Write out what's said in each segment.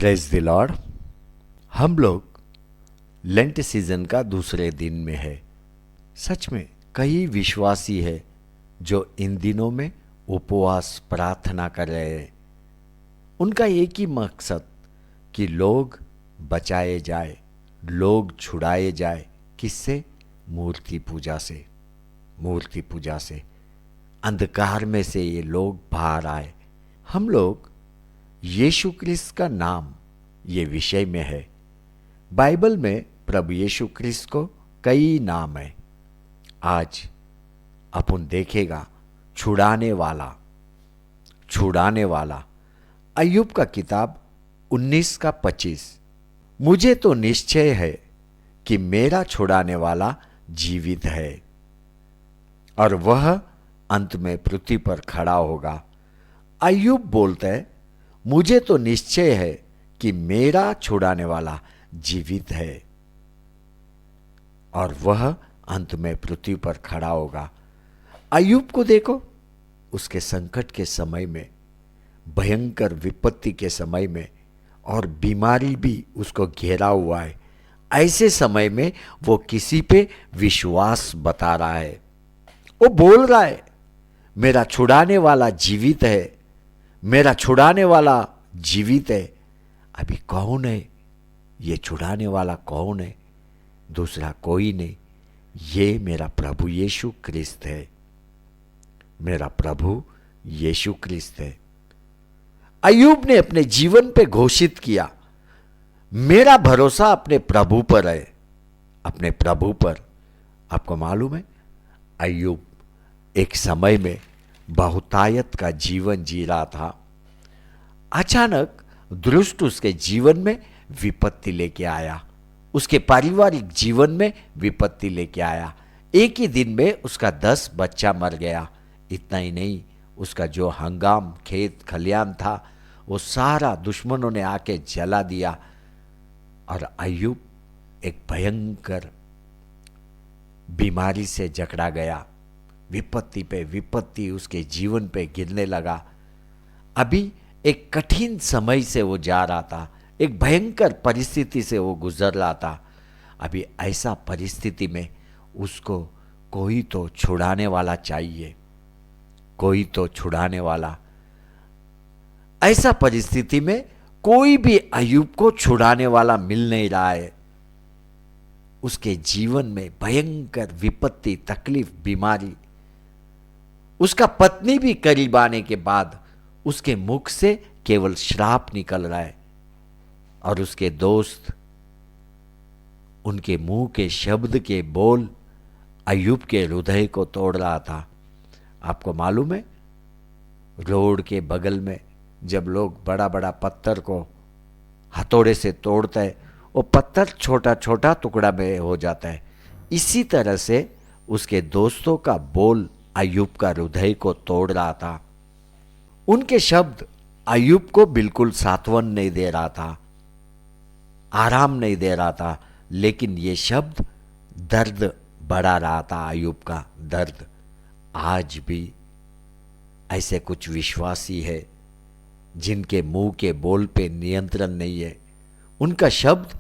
Praise the Lord. हम लोग lent season का दूसरे दिन में है। सच में कई विश्वासी है जो इन दिनों में उपवास प्रार्थना कर रहे हैं। उनका एक ही मकसद कि लोग बचाए जाए, लोग छुड़ाए जाए। किससे? मूर्ति पूजा से। मूर्ति पूजा से, अंधकार में से ये लोग बाहर आए। हम लोग यीशु क्रिस्त का नाम ये विषय में है। बाइबल में प्रभु यीशु क्रिस्त को कई नाम है। आज अपन देखेगा छुड़ाने वाला। छुड़ाने वाला अय्यूब का किताब 19 का 25। मुझे तो निश्चय है कि मेरा छुड़ाने वाला जीवित है और वह अंत में पृथ्वी पर खड़ा होगा। अय्यूब बोलता है, मुझे तो निश्चय है कि मेरा छुड़ाने वाला जीवित है और वह अंत में पृथ्वी पर खड़ा होगा। अय्यूब को देखो, उसके संकट के समय में, भयंकर विपत्ति के समय में, और बीमारी भी उसको घेरा हुआ है। ऐसे समय में वो किसी पे विश्वास बता रहा है। वो बोल रहा है, मेरा छुड़ाने वाला जीवित है, मेरा छुड़ाने वाला जीवित है। अभी कौन है ये छुड़ाने वाला? कौन है? दूसरा कोई नहीं, ये मेरा प्रभु यीशु क्रिस्त है। मेरा प्रभु यीशु क्रिस्त है। अय्यूब ने अपने जीवन पे घोषित किया, मेरा भरोसा अपने प्रभु पर है, अपने प्रभु पर। आपको मालूम है, अय्यूब एक समय में बहुतायत का जीवन जी रहा था। अचानक दुष्ट उसके जीवन में विपत्ति लेके आया, उसके पारिवारिक जीवन में विपत्ति लेके आया। एक ही दिन में उसका 10 बच्चा मर गया। इतना ही नहीं, उसका जो हंगाम खेत खलियान था वो सारा दुश्मनों ने आके जला दिया और अय्यूब एक भयंकर बीमारी से जकड़ा गया। विपत्ति पे विपत्ति उसके जीवन पे गिरने लगा। अभी एक कठिन समय से वो जा रहा था, एक भयंकर परिस्थिति से वो गुजर रहा था। अभी ऐसा परिस्थिति में उसको कोई तो छुड़ाने वाला चाहिए, कोई तो छुड़ाने वाला। ऐसा परिस्थिति में कोई भी अय्यूब को छुड़ाने वाला मिल नहीं रहा है। उसके जीवन में भयंकर विपत्ति, तकलीफ, बीमारी। उसका पत्नी भी करीब आने के बाद उसके मुख से केवल श्राप निकल रहा है और उसके दोस्त, उनके मुंह के शब्द के बोल अय्यूब के हृदय को तोड़ रहा था। आपको मालूम है, रोड के बगल में जब लोग बड़ा बड़ा पत्थर को हथौड़े से तोड़ते हैं, वो पत्थर छोटा छोटा टुकड़ा में हो जाता है। इसी तरह से उसके दोस्तों का बोल अय्यूब का हृदय को तोड़ रहा था। उनके शब्द अय्यूब को बिल्कुल सांत्वन नहीं दे रहा था, आराम नहीं दे रहा था, लेकिन ये शब्द दर्द बढ़ा रहा था, अय्यूब का दर्द। आज भी ऐसे कुछ विश्वासी है जिनके मुंह के बोल पे नियंत्रण नहीं है। उनका शब्द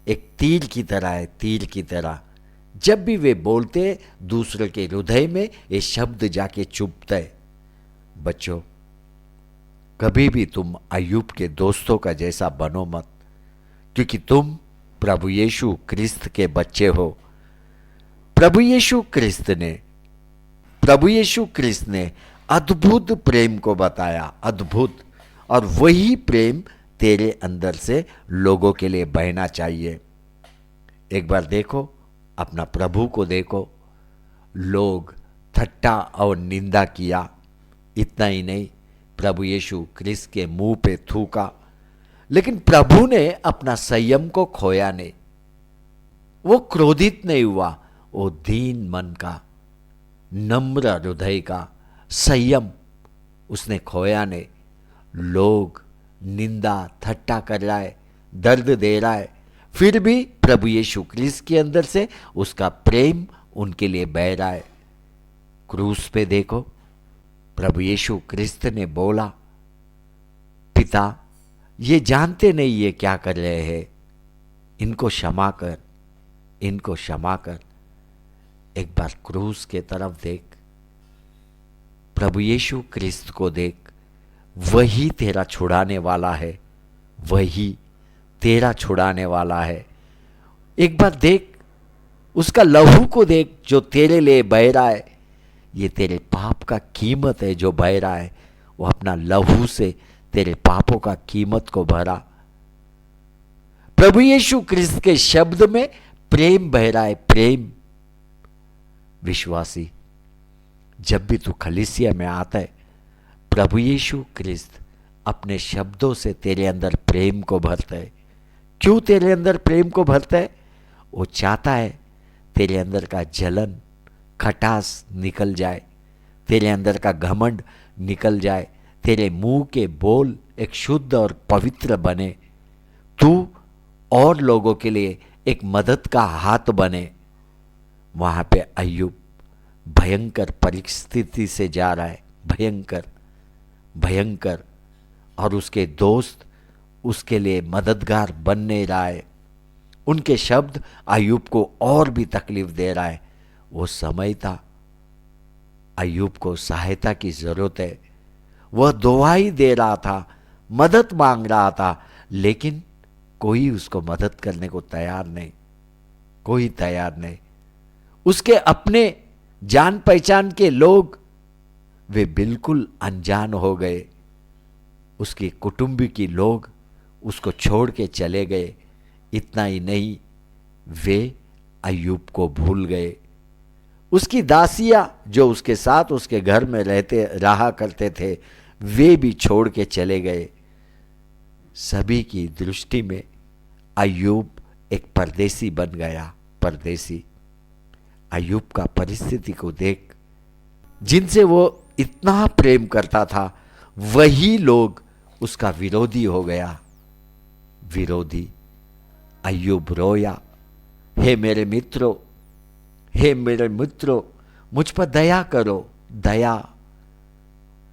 एक तीर की तरह है, तीर की तरह। जब भी वे बोलते, दूसरे के हृदय में ये शब्द जाके चुभता है। बच्चों, कभी भी तुम अय्यूब के दोस्तों का जैसा बनो मत, क्योंकि तुम प्रभु यीशु क्रिस्त के बच्चे हो। प्रभु यीशु क्रिस्त ने अद्भुत प्रेम को बताया, अद्भुत। और वही प्रेम तेरे अंदर से लोगों के लिए बहना चाहिए। एक बार देखो, अपना प्रभु को देखो। लोग ठट्टा और निंदा किया, इतना ही नहीं, प्रभु यीशु क्रिस्त के मुंह पे थूका, लेकिन प्रभु ने अपना संयम को खोया नहीं। वो क्रोधित नहीं हुआ, वो दीन मन का, नम्र हृदय का संयम उसने खोया नहीं। लोग निंदा ठट्टा कर रहा है, दर्द दे रहा है, फिर भी प्रभु यीशु क्रिस्त के अंदर से उसका प्रेम उनके लिए बह रहा है। क्रूस पे देखो, प्रभु यीशु क्रिस्त ने बोला, पिता ये जानते नहीं ये क्या कर रहे हैं, इनको क्षमा कर, इनको क्षमा कर। एक बार क्रूस के तरफ देख, प्रभु यीशु क्रिस्त को देख, वही तेरा छुड़ाने वाला है, वही तेरा छुड़ाने वाला है। एक बार देख, उसका लहू को देख जो तेरे लिए बह रहा है। ये तेरे पाप का कीमत है जो बह रहा है, वो अपना लहू से तेरे पापों का कीमत को भरा। प्रभु यीशु क्रिस्त के शब्द में प्रेम बह रहा है, प्रेम। विश्वासी, जब भी तू कलीसिया में आता है, प्रभु यीशु क्रिस्त अपने शब्दों से तेरे अंदर प्रेम को भरता है। क्यों तेरे अंदर प्रेम को भरता है? वो चाहता है तेरे अंदर का जलन, खटास निकल जाए, तेरे अंदर का घमंड निकल जाए, तेरे मुंह के बोल एक शुद्ध और पवित्र बने, तू और लोगों के लिए एक मदद का हाथ बने। वहां पे अय्यूब भयंकर परिस्थिति से जा रहा है, भयंकर भयंकर, और उसके दोस्त उसके लिए मददगार बनने रहा है। उनके शब्द अय्यूब को और भी तकलीफ दे रहा है। वो समय था, अय्यूब को सहायता की जरूरत है। वह दुआई दे रहा था, मदद मांग रहा था, लेकिन कोई उसको मदद करने को तैयार नहीं, कोई तैयार नहीं। उसके अपने जान पहचान के लोग वे बिल्कुल अनजान हो गए। उसके कुटुंबी के लोग उसको छोड़ के चले गए। इतना ही नहीं, वे अय्यूब को भूल गए। उसकी दासियां जो उसके साथ उसके घर में रहा करते थे, वे भी छोड़ के चले गए। सभी की दृष्टि में अय्यूब एक परदेसी बन गया, परदेसी। अय्यूब का परिस्थिति को देख, जिनसे वो इतना प्रेम करता था, वही लोग उसका विरोधी हो गया, विरोधी। अय्यूब रोया, हे मेरे मित्रों, हे मेरे मित्रों, मुझ पर दया करो, दया।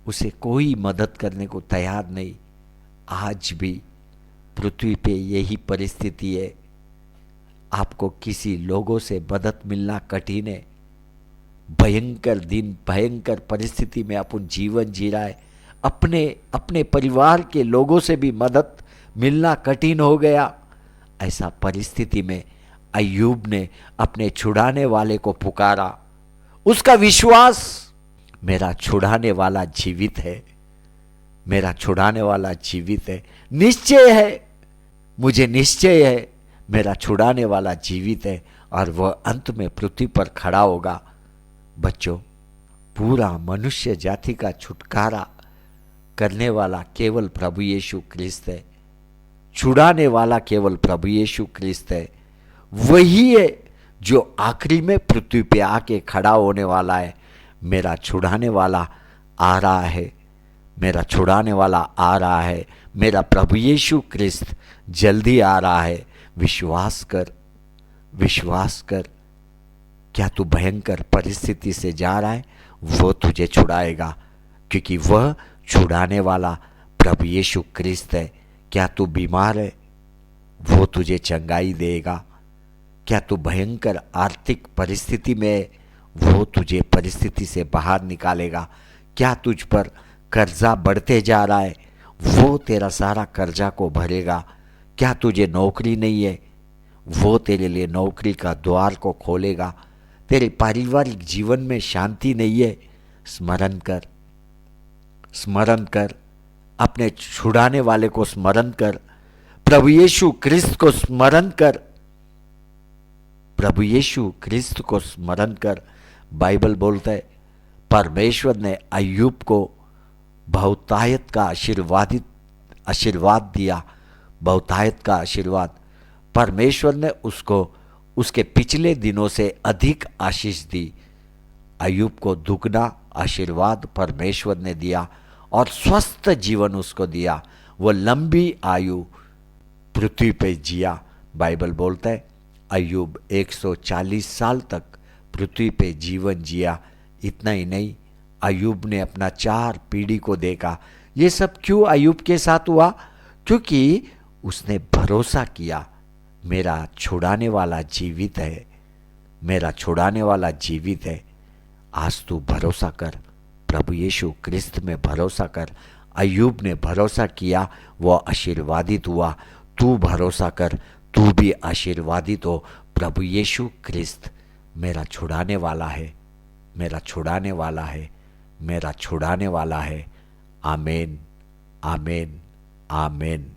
उसे कोई मदद करने को तैयार नहीं। आज भी पृथ्वी पे यही परिस्थिति है। आपको किसी लोगों से मदद मिलना कठिन है। भयंकर दिन, भयंकर परिस्थिति में अपन जीवन जी रहा है। अपने परिवार के लोगों से भी मदद मिलना कठिन हो गया। ऐसा परिस्थिति में अय्यूब ने अपने छुड़ाने वाले को पुकारा। उसका विश्वास, मेरा छुड़ाने वाला जीवित है, मेरा छुड़ाने वाला जीवित है, निश्चय है, मुझे निश्चय है मेरा छुड़ाने वाला जीवित है, और वह अंत में पृथ्वी पर खड़ा होगा। बच्चों, पूरा मनुष्य जाति का छुटकारा करने वाला केवल प्रभु यीशु क्रिस्त है। छुड़ाने वाला केवल प्रभु यीशु क्रिस्त है। वही है जो आखिरी में पृथ्वी पे आके खड़ा होने वाला है। मेरा छुड़ाने वाला आ रहा है, मेरा छुड़ाने वाला आ रहा है, मेरा प्रभु यीशु क्रिस्त जल्दी आ रहा है। विश्वास कर, विश्वास कर। क्या तू भयंकर परिस्थिति से जा रहा है? वो तुझे छुड़ाएगा, क्योंकि वह छुड़ाने वाला प्रभु यीशु क्रिस्त है। क्या तू बीमार है? वो तुझे चंगाई देगा। क्या तू भयंकर आर्थिक परिस्थिति में है? वो तुझे परिस्थिति से बाहर निकालेगा। क्या तुझ पर कर्जा बढ़ते जा रहा है? वो तेरा सारा कर्जा को भरेगा। क्या तुझे नौकरी नहीं है? वो तेरे लिए नौकरी का द्वार को खोलेगा। तेरे पारिवारिक जीवन में शांति नहीं है? स्मरण कर, स्मरण कर, अपने छुड़ाने वाले को स्मरण कर, प्रभु यीशु क्रिस्त को स्मरण कर, प्रभु यीशु क्रिस्त को स्मरण कर। बाइबल बोलता है परमेश्वर ने अय्यूब को बहुतायत का आशीर्वाद दिया, बहुतायत का आशीर्वाद। परमेश्वर ने उसको उसके पिछले दिनों से अधिक आशीष दी। अय्यूब को दुगना आशीर्वाद परमेश्वर ने दिया और स्वस्थ जीवन उसको दिया। वो लंबी आयु पृथ्वी पे जिया। बाइबल बोलता है अय्यूब 140 साल तक पृथ्वी पे जीवन जिया। इतना ही नहीं, अय्यूब ने अपना 4 पीढ़ी को देखा। ये सब क्यों अय्यूब के साथ हुआ? क्योंकि उसने भरोसा किया मेरा छुड़ाने वाला जीवित है, मेरा छुड़ाने वाला जीवित है। आज तू भरोसा कर, प्रभु यीशु क्रिस्त में भरोसा कर। अय्यूब ने भरोसा किया, वह आशीर्वादित हुआ। तू भरोसा कर, तू भी आशीर्वादित हो। प्रभु यीशु क्रिस्त मेरा छुड़ाने वाला है, मेरा छुड़ाने वाला है, मेरा छुड़ाने वाला है। आमीन, आमीन, आमीन।